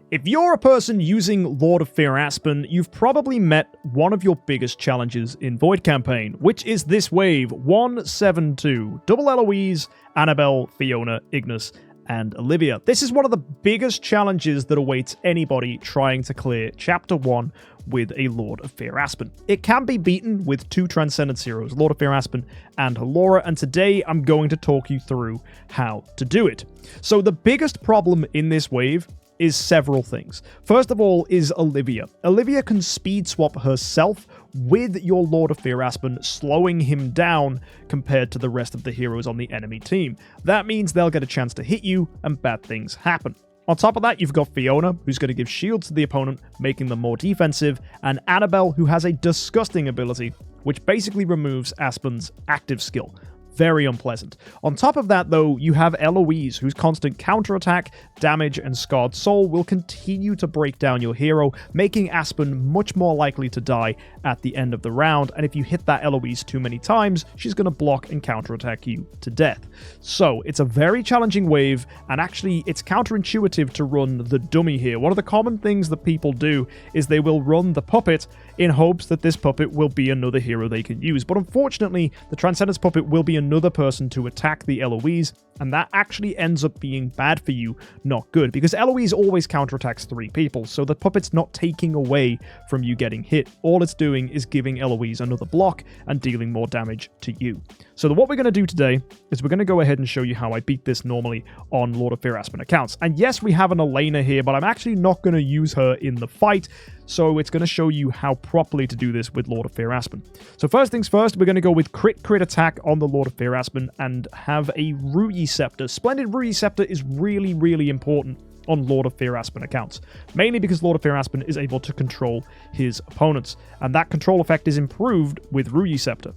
If you're a person using Lord of Fear Aspen, you've probably met one of your biggest challenges in Void Campaign, which is this wave 172. Double Eloise, Annabelle, Fiona, Ignis, and Olivia. This is one of the biggest challenges that awaits anybody trying to clear Chapter 1 with a Lord of Fear Aspen. It can be beaten with two Transcendence heroes, Lord of Fear Aspen and Halora, and today I'm going to talk you through how to do it. So the biggest problem in this wave is several things. First of all is Olivia. Olivia can speed swap herself with your Lord of Fear Aspen, slowing him down compared to the rest of the heroes on the enemy team. That means they'll get a chance to hit you and bad things happen. On top of that, you've got Fiona, who's going to give shields to the opponent, making them more defensive, and Annabelle, who has a disgusting ability, which basically removes Aspen's active skill. Very unpleasant. On top of that, though, you have Eloise, whose constant counterattack, damage, and scarred soul will continue to break down your hero, making Aspen much more likely to die at the end of the round, and if you hit that Eloise too many times, she's going to block and counterattack you to death. So, it's a very challenging wave, and actually, it's counterintuitive to run the dummy here. One of the common things that people do is they will run the puppet in hopes that this puppet will be another hero they can use, but unfortunately, the Transcendence puppet will be another person to attack the Eloise, and that actually ends up being bad for you, not good, because Eloise always counterattacks 3 people, so the puppet's not taking away from you getting hit. All it's doing is giving Eloise another block and dealing more damage to you. So what we're going to do today is we're going to go ahead and show you how I beat this normally on Lord of Fear Aspen accounts. And yes, we have an Elena here, but I'm actually not going to use her in the fight, so it's going to show you how properly to do this with Lord of Fear Aspen. So first things first, we're going to go with crit attack on the Lord of Fear Aspen and have a Ruyi Scepter. Splendid Ruyi Scepter is really, really important on Lord of Fear Aspen accounts, mainly because Lord of Fear Aspen is able to control his opponents, and that control effect is improved with Ruyi Scepter.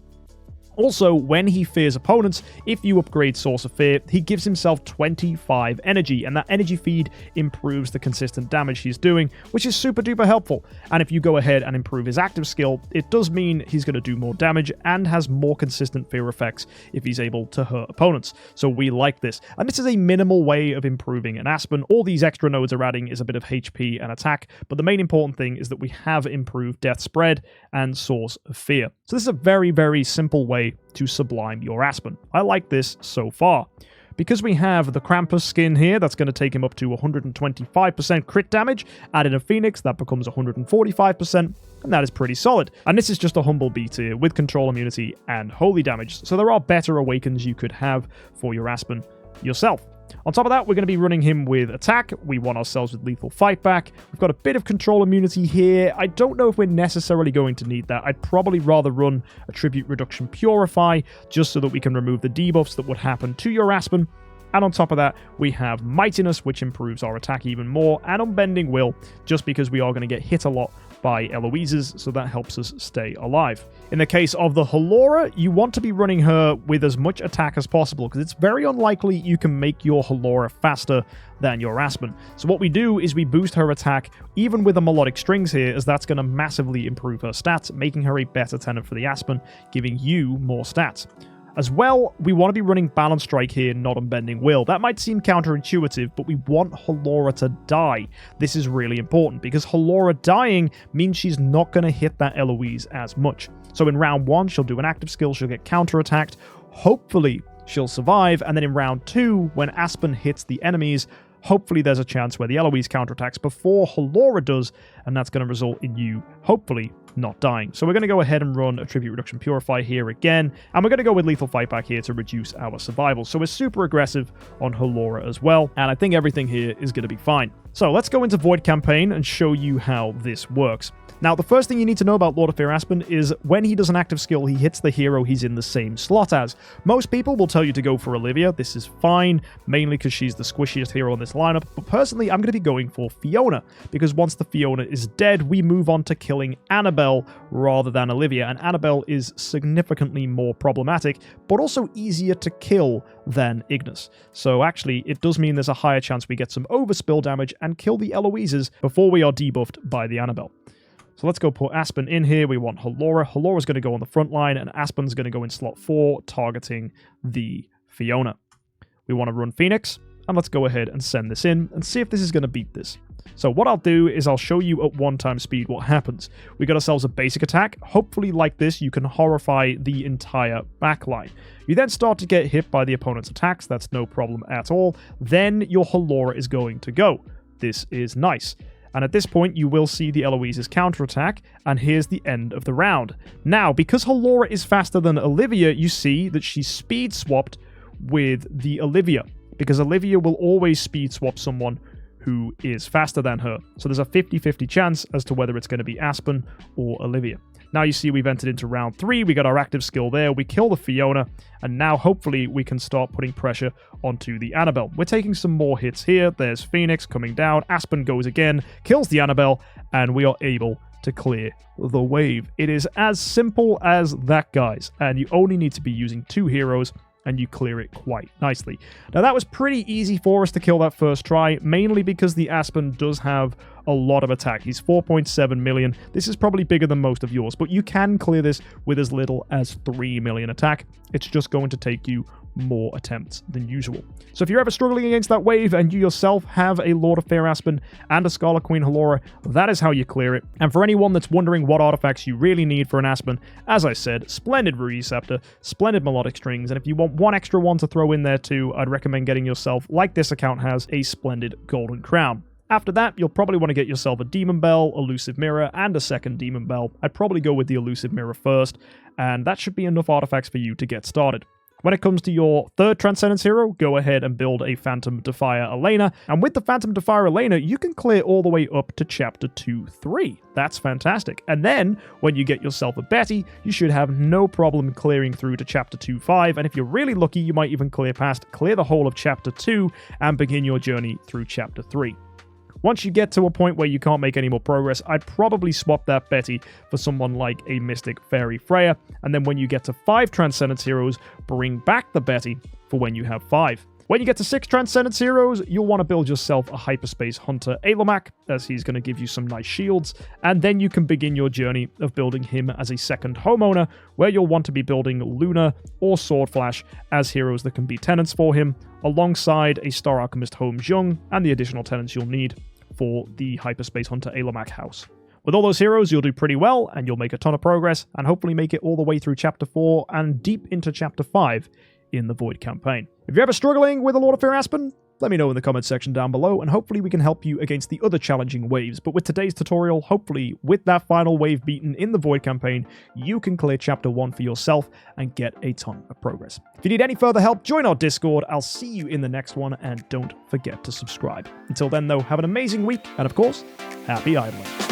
Also, when he fears opponents, if you upgrade Source of Fear, he gives himself 25 energy, and that energy feed improves the consistent damage he's doing, which is super duper helpful. And if you go ahead and improve his active skill, it does mean he's going to do more damage and has more consistent fear effects if he's able to hurt opponents. So we like this. And this is a minimal way of improving an Aspen. All these extra nodes are adding is a bit of HP and attack, but the main important thing is that we have improved Death Spread and Source of Fear. So this is a very, very simple way to sublime your Aspen. I like this so far. Because we have the Krampus skin here, that's going to take him up to 125% crit damage. Add in a Phoenix, that becomes 145%, and that is pretty solid. And this is just a humble B tier with control immunity and holy damage, so there are better awakens you could have for your Aspen yourself. On top of that, we're going to be running him with attack. We want ourselves with lethal fight back. We've got a bit of control immunity here. I don't know if we're necessarily going to need that. I'd probably rather run attribute reduction purify just so that we can remove the debuffs that would happen to your Aspen. And on top of that, we have mightiness, which improves our attack even more, and unbending will, just because we are going to get hit a lot by Eloise's, so that helps us stay alive. In the case of the Halora, you want to be running her with as much attack as possible, because it's very unlikely you can make your Halora faster than your Aspen. So what we do is we boost her attack, even with the melodic strings here, as that's going to massively improve her stats, making her a better tenant for the Aspen, giving you more stats. As well, we want to be running Balance Strike here, not Unbending Will. That might seem counterintuitive, but we want Halora to die. This is really important, because Halora dying means she's not going to hit that Eloise as much. So in round 1, she'll do an active skill, she'll get counterattacked. Hopefully, she'll survive, and then in round 2, when Aspen hits the enemies, hopefully there's a chance where the Eloise counterattacks before Halora does, and that's going to result in you, hopefully, not dying. So we're going to go ahead and run Attribute Reduction Purify here again, and we're going to go with Lethal Fight back here to reduce our survival. So we're super aggressive on Halora as well, and I think everything here is going to be fine. So let's go into Void Campaign and show you how this works. Now, the first thing you need to know about Lord of Fear Aspen is when he does an active skill, he hits the hero he's in the same slot as. Most people will tell you to go for Olivia. This is fine, mainly because she's the squishiest hero in this lineup, but personally, I'm going to be going for Fiona, because once the Fiona is dead, we move on to killing Annabelle rather than Olivia, and Annabelle is significantly more problematic, but also easier to kill than Ignis. So actually, it does mean there's a higher chance we get some overspill damage and kill the Eloises before we are debuffed by the Annabelle. So let's go put Aspen in here. We want Halora. Halora's going to go on the front line, and Aspen's going to go in slot 4, targeting the Fiona. We want to run Phoenix, and let's go ahead and send this in and see if this is going to beat this. So what I'll do is I'll show you at 1x speed what happens. We got ourselves a basic attack. Hopefully like this, you can horrify the entire backline. You then start to get hit by the opponent's attacks. That's no problem at all. Then your Halora is going to go. This is nice. And at this point, you will see the Eloise's counterattack, and here's the end of the round. Now, because Halora is faster than Olivia, you see that she's speed swapped with the Olivia, because Olivia will always speed swap someone who is faster than her. So there's a 50-50 chance as to whether it's going to be Aspen or Olivia. Now you see we've entered into round 3, we got our active skill there, we kill the Fiona, and now hopefully we can start putting pressure onto the Annabelle. We're taking some more hits here, there's Phoenix coming down, Aspen goes again, kills the Annabelle, and we are able to clear the wave. It is as simple as that, guys, and you only need to be using 2 heroes, and you clear it quite nicely. Now that was pretty easy for us to kill that first try, mainly because the Aspen does have a lot of attack. He's 4.7 million. This is probably bigger than most of yours, but you can clear this with as little as 3 million attack. It's just going to take you more attempts than usual. So if you're ever struggling against that wave and you yourself have a Lord of Fear Aspen and a Scarlet Queen Halora, that is how you clear it. And for anyone that's wondering what artifacts you really need for an Aspen, as I said, splendid Ruby Scepter, splendid Melodic Strings, and if you want one extra one to throw in there too, I'd recommend getting yourself, like this account has, a splendid Golden Crown. After that, you'll probably want to get yourself a Demon Bell, Elusive Mirror, and a second Demon Bell. I'd probably go with the Elusive Mirror first, and that should be enough artifacts for you to get started. When it comes to your third Transcendence hero, go ahead and build a Phantom Defier Elena, and with the Phantom Defier Elena, you can clear all the way up to Chapter 2-3. That's fantastic. And then, when you get yourself a Betty, you should have no problem clearing through to Chapter 2-5, and if you're really lucky, you might even clear the whole of Chapter 2, and begin your journey through Chapter 3. Once you get to a point where you can't make any more progress, I'd probably swap that Betty for someone like a Mystic Fairy Freya, and then when you get to 5 Transcendence heroes, bring back the Betty for when you have 5. When you get to 6 Transcendence heroes, you'll want to build yourself a Hyperspace Hunter Alomak, as he's going to give you some nice shields, and then you can begin your journey of building him as a second homeowner, where you'll want to be building Luna or Swordflash as heroes that can be tenants for him, alongside a Star Alchemist Holmes Young and the additional tenants you'll need for the Hyperspace Hunter Alomak house. With all those heroes, you'll do pretty well, and you'll make a ton of progress, and hopefully make it all the way through Chapter 4 and deep into Chapter 5 in the Void campaign. If you're ever struggling with a Lord of Fear Aspen, let me know in the comments section down below, and hopefully we can help you against the other challenging waves. But with today's tutorial, hopefully, with that final wave beaten in the Void campaign, you can clear Chapter 1 for yourself and get a ton of progress. If you need any further help, join our Discord. I'll see you in the next one, and don't forget to subscribe. Until then, though, have an amazing week, and of course, happy idling.